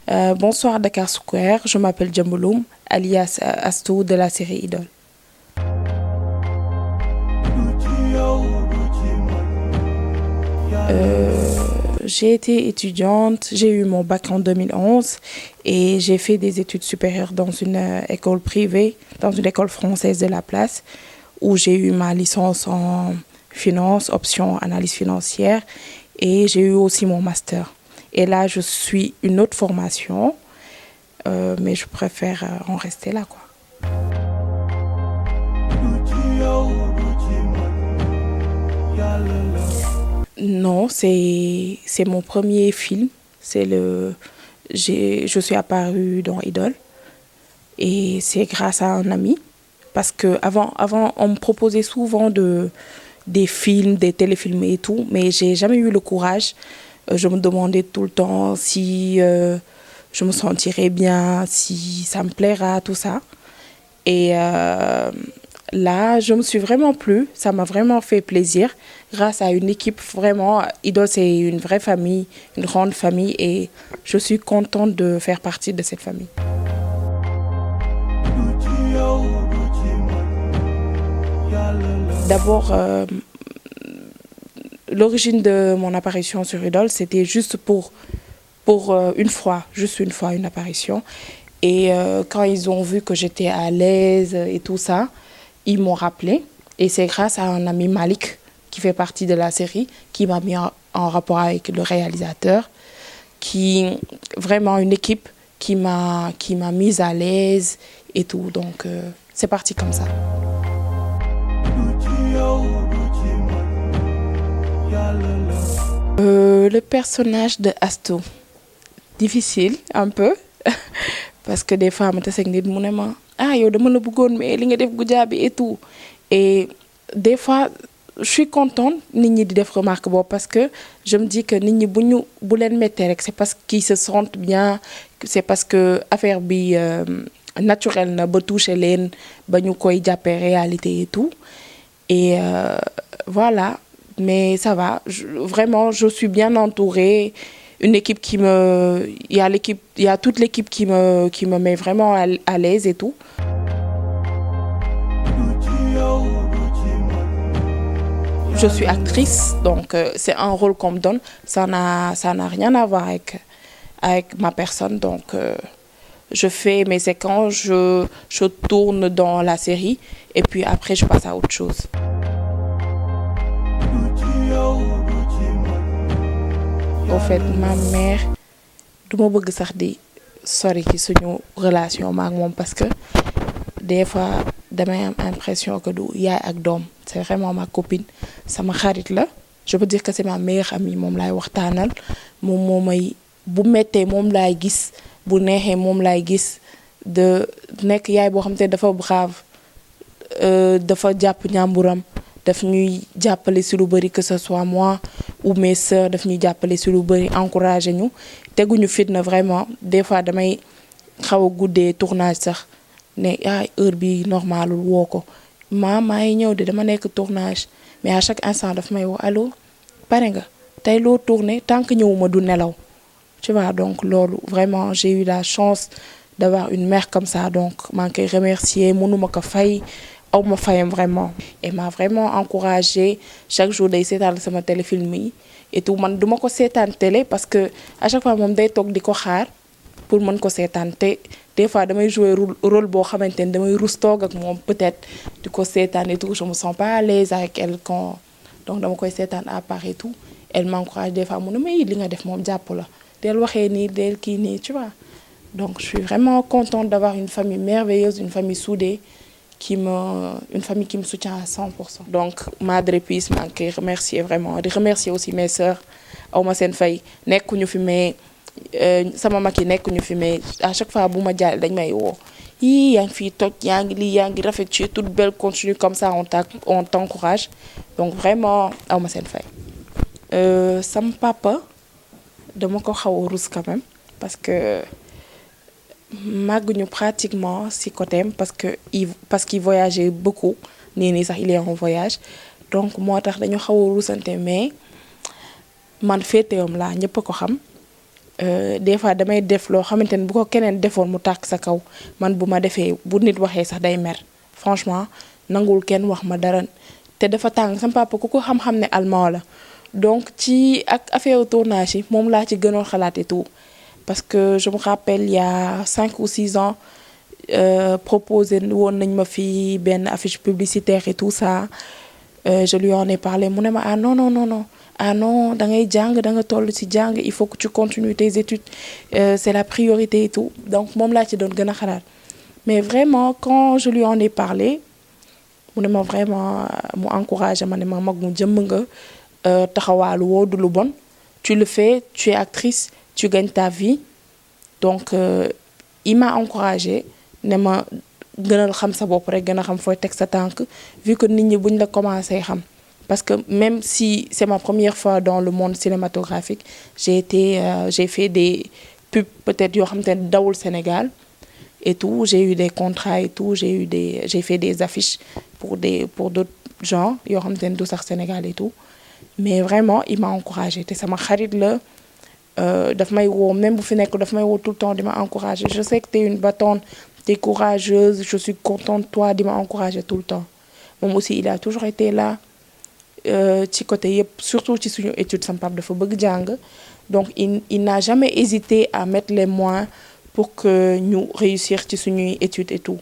Bonsoir Dakar Square, je m'appelle Djamboloum, alias Astou de la série Idole. J'ai été étudiante, j'ai eu mon bac en 2011 et j'ai fait des études supérieures dans une école privée, dans une école française de la place, où j'ai eu ma licence en finance, option analyse financière, et j'ai eu aussi mon master. Et là, je suis une autre formation, mais je préfère en rester là, quoi. Non, c'est mon premier film. Je suis apparue dans Idole et c'est grâce à un ami. Parce que avant, on me proposait souvent des films, des téléfilms et tout, mais j'ai jamais eu le courage. Je me demandais tout le temps si je me sentirais bien, si ça me plaira, tout ça. Et là, je me suis vraiment plu, ça m'a vraiment fait plaisir, grâce à une équipe vraiment. Idole, c'est une vraie famille, une grande famille, et je suis contente de faire partie de cette famille. D'abord, l'origine de mon apparition sur Idole, c'était juste pour une fois, une apparition. Et quand ils ont vu que j'étais à l'aise et tout ça, ils m'ont rappelé. Et c'est grâce à un ami Malik, qui fait partie de la série, qui m'a mis en rapport avec le réalisateur, vraiment une équipe qui m'a mise à l'aise et tout. Donc c'est parti comme ça. Le personnage de Astou, difficile un peu, parce que des fois, je me dis, ah, yo, dama la bëggoon mais li nga def gujaabi et tout. Et des fois, je suis contente nit ñi di def remarque boobu, parce que je me dis que nit ñi bu leen mettee rek, c'est parce qu'ils se sentent bien, c'est parce que affaire bi naturel na ba toucher leen ba ñu koy jàppee réalité et tout. Et voilà, mais ça va, vraiment, je suis bien entourée. Une équipe il y a toute l'équipe qui me met vraiment à l'aise et tout. Je suis actrice, donc c'est un rôle qu'on me donne. Ça n'a rien à voir avec ma personne, donc je fais mes séquences, je tourne dans la série et puis après je passe à autre chose. Au fait, ma mère, duma bëgg sax di sori ci suñu relation maak moom, parce que des fois damay am impression que du yaay ak doom, c'est vraiment ma copine, sama xarit la. Je peux dire que c'est ma meilleure amie, moom laay waxtaanal, moom moo may bu mettee moom laay gis, bu neexee moom laay gis, de nekk yaay boo xam te dafa brave, dafa jàpp ñàmburam, daf ñuy jàppale si lu bëri, que ce soit moi ou mes sœurs, daf ñuy jàppale si lu bëri, encourager ñu, teguñu fitna vraiment. Des fois damay xaw a guddee tournage sax ne ay heure bi normalul woo ko maa ngi ñëw de dama nekk tournage, mais à chaque instant daf may woo allo pare nga tey loo tourné, tant que ñëwuma du nelaw, tu vois. Donc loolu vraiment j'ai eu la chance d'avoir une mère comme ça, donc maa ngi koy remercier, mënuma ko fay, aw ma fayam vraiment. Et m'a vraiment encouragée, chaque jour day seetaan sama téléfilm yi et tout. Man duma ko seetaan télé parce que à chaque fois moom day toog di ko xaar pour mën ko seetaan, te des fois damay jouer rôle boo xamante ne damay rus toog ak moom peut-être di ko seetaan et tout, je me sens pas à l'aise avec elle donc dama koy seetaan à part et tout. Elle m'encourage des fois, mu ne mais li nga def moom jàpp la, del waxee nii del kii nii, tu vois. Donc je suis vraiment contente d'avoir une famille merveilleuse, une famille soudée, une famille qui me soutient à 100%. Donc Madre Peace, maa ngi koy remercier vraiment, di remercier aussi mes sœurs, awma seen fay, nekkuñu fi mais sama mag yi nekkuñu fi, mais à chaque fois bu ma jàll dañ may woo, yii yaa ngi fii toj, yaa ngi lii, yaa ngi rafet, tu es toute belle, continue comme ça, on t'encourage. Donc vraiment awma seen fay. Sama papa dama ko xaw a rus quand même, parce que màgguñu pratiquement si côté parce qu'il voyageait beaucoup, nii sax il est en voyage, donc moo tax dañu xaw a rusante, mais man féetewam laa, ñëpp a ko xam. des fois damay def loo xamante ne bu ko keneen defoon mu tàkk sa kaw man bu ma defee bu nit waxee sax day mer franchement nangul kenn wax ma dara te dafa tàng sama papa ku ko xam-xam ne allemand la donc ci ak affaire tournage yi moom laa ci gënoon xalaat et tout parce que je me rappelle il y a 5 ou 6 ans proposé woon nañ ma fi benn affiche publicitaire et tout ça je lui en ai parlé mu ne ma ah non non non non ah non da ngay jàng da nga toll ci jàng il faut que tu continues tes études c'est la priorité et tout donc moom laa ci doon gën a xalaat mais vraiment quand je lui en ai parlé mu ne ma vraiment mu encouragé ma ne ma mag mu jëmm nga taxawaalu woo du lu bon tu le fais tu es actrice tu gagnes ta vie donc il m'a encouragé ne ma gënal xam sa bopp rek gën a xam fooy teg sa tànk vu que nit ñi buñ la commencé xam parce que même si c'est ma première fois dans le monde cinématographique j'ai fait des pubs peut-être yoo xam te ne dawul Sénégal et tout j'ai eu des contrats et tout j'ai fait des affiches pour d'autres gens yoo xam te ne du sax Sénégal et tout mais vraiment il m'a encouragé te sama xarit la daf may woo même bu fi nekk daf may woo tout le temps di ma encourager je sais que t'es une battante t'es courageuse je suis contente de toi di ma encourager tout le temps moom aussi il a toujours été là ci côté yëpp surtout ci suñu étude sama papa dafa bëgg jàng donc il n'a jamais hésité à mettre les moyens pour que ñu réussir ci suñuy étude et tout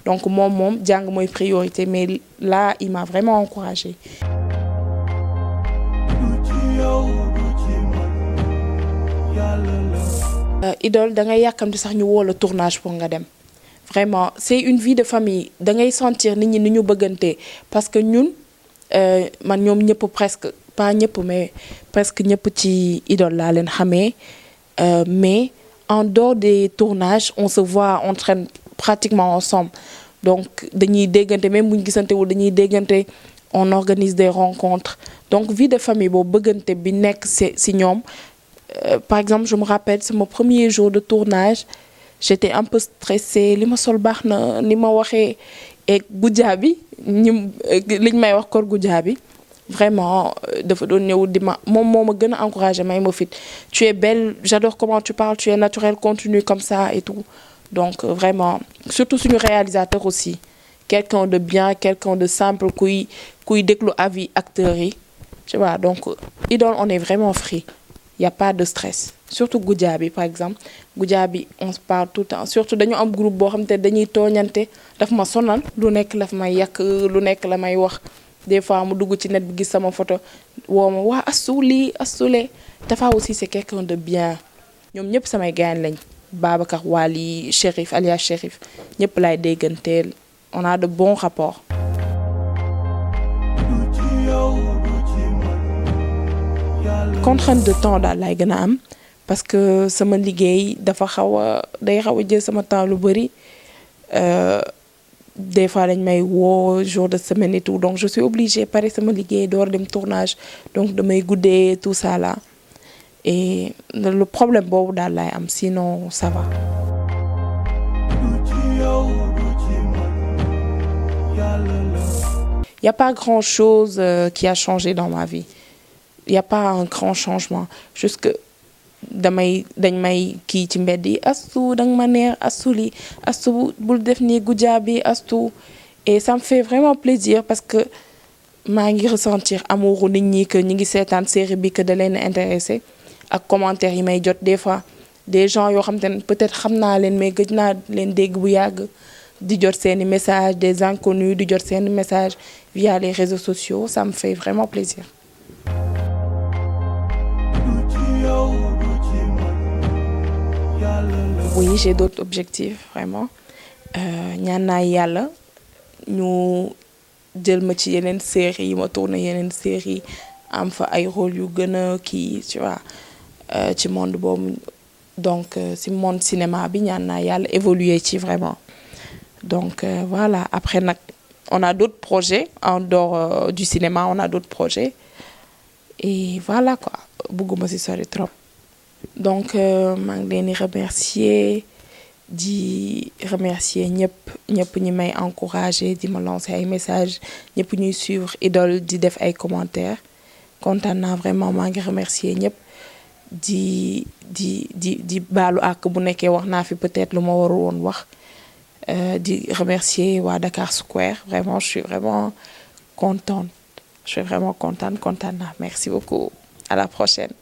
donc moom jàng mooy priorité mais là il m'a vraiment encouragée idole da ngay yàkkamti sax ñu woo la tournage pour nga dem vraiment c'est une vie de famille da ngay sentir nit ñi ni ñu bëggante parce que ñun man ñoom ñëpp presque pas ñëpp mais presque ñëpp ci idole laa leen xamee mais en dehors des tournages on se voit on traîne pratiquement ensemble donc dañuy déggante même bu ñu gisantewul dañuy déggante on organise des rencontres donc vie de famille boobu bëggante bi nekk ci ñoom par exemple je me rappelle c'est mon premier jour de tournage j'étais un peu stressée li ma sol baax na ni ma waxee et Goudiaby liñ may wax kor Goudiaby vraiment dafa doon ñëw di ma moom moo ma gën a encouragé may ma fit tu es belle j'adore comment tu parles tu es naturelle continue comme ça et tout donc vraiment surtout suñu réalisateur aussi quelqu'un de bien quelqu'un de simple kuy déglu avis acteurs yi tu vois donc idole on est vraiment free y a pas de stress surtout Goudiaby par exemple Goudiaby on se parle tout le temps surtout dañu am groupe boo xam te dañuy tooñante daf ma sonal lu nekk la may yàq lu nekk la may wax des fois mu dugg ci net bi gis sama photo woo ma waa Astou lii Astou lee Tafa aussi c'est quelqu'un de bien ñoom ñëpp samay gaañ lañ Babacar Wali Chérif alias Chérif ñëpp laay dégganteel on a de bons rapports. Contrainte de temps daal laay gën a am parce que sama liggéey dafa day xaw a jël sama temps lu bari des fois dañ may woo jour de semaine et tout donc je suis obligée pare sama liggéey door dem tournage donc damay guddee tout ça là et le problème boobu daal laay am sinon ça va. Il y a pas grand-chose qui a changé dans ma vie. Il y a pas un grand changement juste que dañ may kii ci mbedd yi Astou danga ma neex Astou li Astou bul def nii Goudiaby Astou et ça me fait vraiment plaisir parce que maa ngi ressentir amouru nit ñi que ñi ngi seetaan série bi que da leen intéressé ak commentaires yi may jot des fois des gens yoo xam te ne peut-être xam naa leen mais gëj naa leen dégg bu yàgg di jot seeni messages des inconnus di jot seeni messages via les réseaux sociaux ça me fait vraiment plaisir. Oui, j'ai d'autres objectifs vraiment ñaan naa yàlla ñu jël ma ci yeneen série yi ma tourné yeneen série am fa ay rôle yu gën a kii tu vois ci monde boobu donc ci monde cinéma bi ñaan naa yàlla évoluer ci vraiment donc voilà après nag on a d'autres projets en dehors du cinéma on a d'autres projets et voilà quoi bëgguma ci sori trop. Donc maa ngi leen di remercier ñëpp ñi may encourager di ma lancer ay messages ñëpp ñuy suivre idole di def ay commentaires kontaan naa vraiment maa ngi remercier ñëpp di baalu àq bu nekkee wax naa fi peut-être lu ma warul woon wax di remercier waa Dakar Square vraiment je suis vraiment contente kontaan naa merci beaucoup à la prochaine.